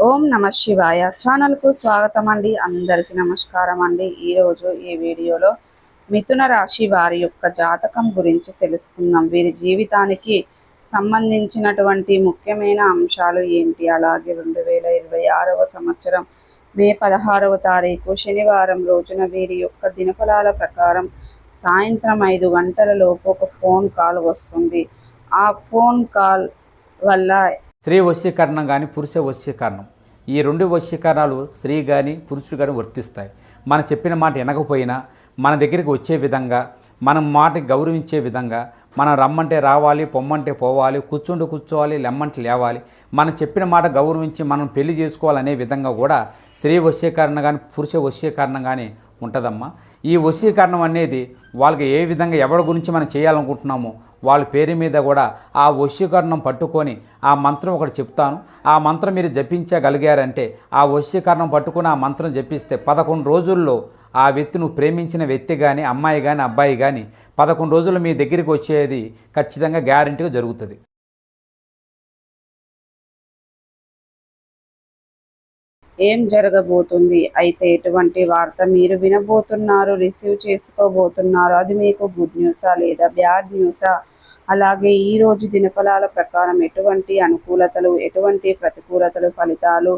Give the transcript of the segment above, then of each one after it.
ఓం నమ శివాయ ఛానల్కు స్వాగతం అండి. అందరికీ నమస్కారం అండి. ఈరోజు ఈ వీడియోలో మిథున రాశి వారి యొక్క జాతకం గురించి తెలుసుకుందాం. వీరి జీవితానికి సంబంధించినటువంటి ముఖ్యమైన అంశాలు ఏంటి, అలాగే 2026వ సంవత్సరం మే 16వ తారీఖు శనివారం రోజున వీరి యొక్క దినఫలాల ప్రకారం సాయంత్రం 5 గంటల లోపు ఒక ఫోన్ కాల్ వస్తుంది. ఆ ఫోన్ కాల్ వల్ల స్త్రీ వశీకరణం కానీ పురుష వశీకరణం, ఈ రెండు వశీకరణాలు స్త్రీ కానీ పురుషుడు కానీ వర్తిస్తాయి. మనం చెప్పిన మాట వినకపోయినా మన దగ్గరికి వచ్చే విధంగా, మనం మాటకి గౌరవించే విధంగా, మనం రమ్మంటే రావాలి, పొమ్మంటే పోవాలి, కూర్చుంటే కూర్చోవాలి, లెమ్మంటే లేవాలి, మనం చెప్పిన మాట గౌరవించి మనం పెళ్లి చేసుకోవాలనే విధంగా కూడా స్త్రీ వశీకరణ కానీ పురుష వశీకరణం కానీ ఉంటుందమ్మా. ఈ వశీకరణం అనేది వాళ్ళకి ఏ విధంగా ఎవరి గురించి మనం చేయాలనుకుంటున్నామో వాళ్ళ పేరు మీద కూడా ఆ వశీకరణం పట్టుకొని ఆ మంత్రం ఒకటి చెప్తాను. ఆ మంత్రం మీరు జపించగలిగారంటే ఆ వశీకరణం పట్టుకొని ఆ మంత్రం జపిస్తే 11 రోజుల్లో ఆ వ్యక్తి, నువ్వు ప్రేమించిన వ్యక్తి కానీ అమ్మాయి కానీ అబ్బాయి కానీ 11 రోజులు మీ దగ్గరికి వచ్చేది ఖచ్చితంగా గ్యారెంటీగా జరుగుతుంది. ఏం జరగబోతుంది, అయితే ఎటువంటి వార్త మీరు వినబోతున్నారు, రిసీవ్ చేసుకోబోతున్నారు, అది మీకు గుడ్ న్యూసా లేదా బ్యాడ్ న్యూసా, అలాగే ఈరోజు దినఫలాల ప్రకారం ఎటువంటి అనుకూలతలు, ఎటువంటి ప్రతికూలతలు, ఫలితాలు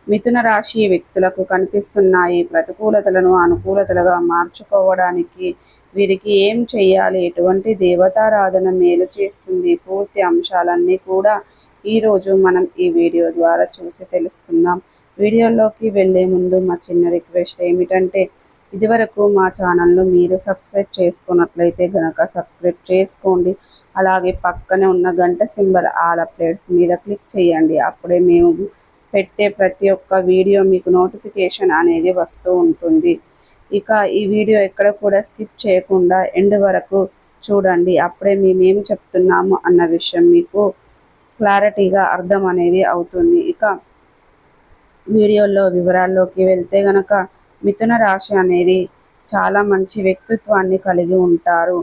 మిథున రాశి వ్యక్తులకు కనిపిస్తున్నాయి. ప్రతికూలతలను అనుకూలతలుగా మార్చుకోవడానికి వీరికి ఏం చేయాలి, ఎటువంటి దేవతారాధన మేలు చేస్తుంది, పూర్తి అంశాలన్నీ కూడా ఈరోజు మనం ఈ వీడియో ద్వారా చూసి తెలుసుకుందాం. వీడియోలోకి వెళ్ళే ముందు మా చిన్న రిక్వెస్ట్ ఏమిటంటే, ఇదివరకు మా ఛానల్ను మీరు సబ్స్క్రైబ్ చేసుకున్నట్లయితే గనక సబ్స్క్రైబ్ చేసుకోండి. అలాగే పక్కనే ఉన్న గంట సింబల్ ఆల్ అప్డేట్స్ మీద క్లిక్ చేయండి. అప్పుడే మేము పెట్టే ప్రతి ఒక్క వీడియో మీకు నోటిఫికేషన్ అనేది వస్తూ ఉంటుంది. ఇక ఈ వీడియో ఎక్కడ కూడా స్కిప్ చేయకుండా ఎండ్ వరకు చూడండి. అప్పుడే మేమేం చెప్తున్నాము అన్న విషయం మీకు క్లారిటీగా అర్థం అనేది అవుతుంది. ఇక వీడియోలో వివరాల్లోకి వెళ్తే గనక మిథున రాశి అనేది చాలా మంచి వ్యక్తిత్వాన్ని కలిగి ఉంటారు.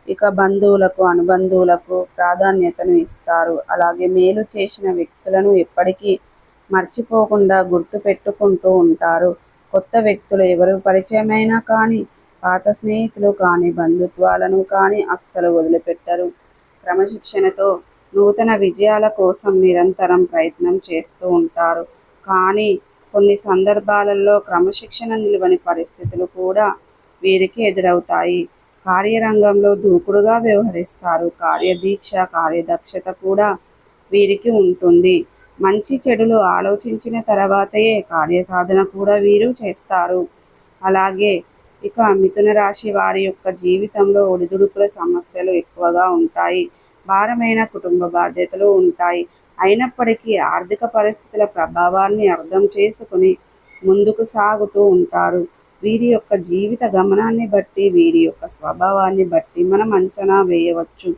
ఇక బంధువులకు, అనుబంధువులకు ప్రాధాన్యతను ఇస్తారు. అలాగే మేలు చేసిన వ్యక్తులను ఎప్పటికీ మర్చిపోకుండా గుర్తు పెట్టుకుంటూ ఉంటారు. కొత్త వ్యక్తులు ఎవరు పరిచయమైనా కానీ, పాత స్నేహితులు కానీ, బంధుత్వాలను కానీ అస్సలు వదిలిపెట్టరు. క్రమశిక్షణతో నూతన విజయాల కోసం నిరంతరం ప్రయత్నం చేస్తూ ఉంటారు. కానీ కొన్ని సందర్భాలలో క్రమశిక్షణ నిలువని పరిస్థితులు కూడా వీరికి ఎదురవుతాయి. కార్యరంగంలో దూకుడుగా వ్యవహరిస్తారు. కార్యదీక్ష, కార్యదక్షత కూడా వీరికి ఉంటుంది. మంచి చెడులు ఆలోచించిన తర్వాతే కార్యసాధన కూడా వీరు చేస్తారు. అలాగే ఇక మిథున రాశి వారి యొక్క జీవితంలో ఒడిదుడుకుల సమస్యలు ఎక్కువగా ఉంటాయి. భారమైన కుటుంబ బాధ్యతలు ఉంటాయి. అయినప్పటికీ ఆర్థిక పరిస్థితుల ప్రభావాన్ని అర్థం చేసుకుని ముందుకు సాగుతూ ఉంటారు. వీరి యొక్క జీవిత గమనాన్ని బట్టి, వీరి యొక్క స్వభావాన్ని బట్టి మనం అంచనా వేయవచ్చు.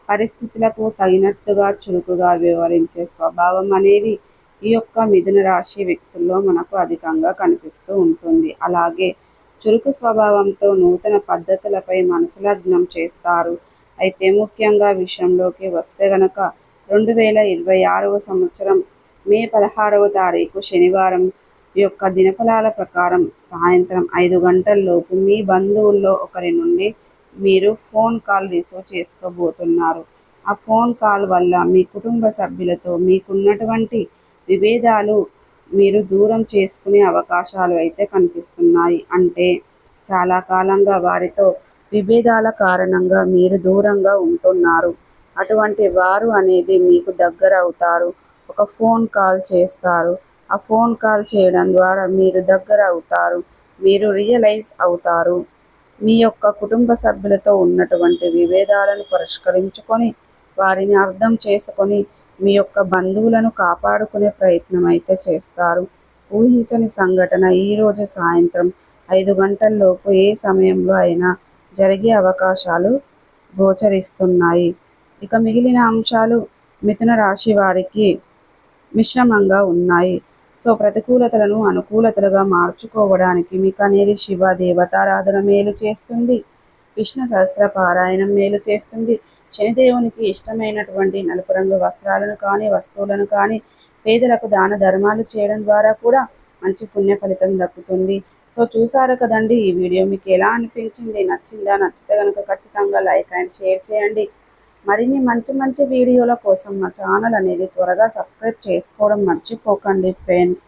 పరిస్థితులకు తగినట్లుగా చురుకుగా వ్యవహరించే స్వభావం అనేది ఈ యొక్క మిథున రాశి వ్యక్తుల్లో మనకు అధికంగా కనిపిస్తూ ఉంటుంది. అలాగే చురుకు స్వభావంతో నూతన పద్ధతులపై మనసు లగ్నం చేస్తారు. అయితే ముఖ్యంగా విషయంలోకి వస్తే గనక 2026వ సంవత్సరం మే 16వ తారీఖు శనివారం యొక్క దినఫలాల ప్రకారం సాయంత్రం 5 గంటల్లోపు మీ బంధువుల్లో ఒకరి నుండి మీరు ఫోన్ కాల్ రిసీవ్ చేసుకోబోతున్నారు. ఆ ఫోన్ కాల్ వల్ల మీ కుటుంబ సభ్యులతో మీకున్నటువంటి విభేదాలు మీరు దూరం చేసుకునే అవకాశాలు అయితే కనిపిస్తున్నాయి. అంటే చాలా కాలంగా వారితో విభేదాల కారణంగా మీరు దూరంగా ఉంటున్నారు. అటువంటి వారు అనేది మీకు దగ్గర అవుతారు. ఒక ఫోన్ కాల్ చేస్తారు. ఆ ఫోన్ కాల్ చేయడం ద్వారా మీరు దగ్గర అవుతారు. మీరు రియలైజ్ అవుతారు. మీ యొక్క కుటుంబ సభ్యులతో ఉన్నటువంటి విభేదాలను పరిష్కరించుకొని, వారిని అర్థం చేసుకొని, మీ యొక్క బంధువులను కాపాడుకునే ప్రయత్నం అయితే చేస్తారు. ఊహించని సంఘటన ఈరోజు సాయంత్రం 5 గంటల్లోపు ఏ సమయంలో అయినా జరిగే అవకాశాలు గోచరిస్తున్నాయి. ఇక మిగిలిన అంశాలు మిథున రాశి వారికి మిశ్రమంగా ఉన్నాయి. సో ప్రతికూలతలను అనుకూలతలుగా మార్చుకోవడానికి మీకు అనేది శివ దేవతారాధన మేలు చేస్తుంది. విష్ణు సహస్ర పారాయణం మేలు చేస్తుంది. శనిదేవునికి ఇష్టమైనటువంటి నలుపు రంగు వస్త్రాలను కానీ, వస్తువులను కానీ పేదలకు దాన ధర్మాలు చేయడం ద్వారా కూడా మంచి పుణ్య ఫలితం దక్కుతుంది. సో చూసారు కదండి, ఈ వీడియో మీకు ఎలా అనిపించింది? నచ్చిందా? నచ్చితే కనుక ఖచ్చితంగా లైక్ అండ్ షేర్ చేయండి. మరిన్ని మంచి మంచి వీడియోల కోసం మా ఛానల్ అనేది త్వరగా సబ్స్క్రైబ్ చేసుకోవడం మర్చిపోకండి ఫ్రెండ్స్.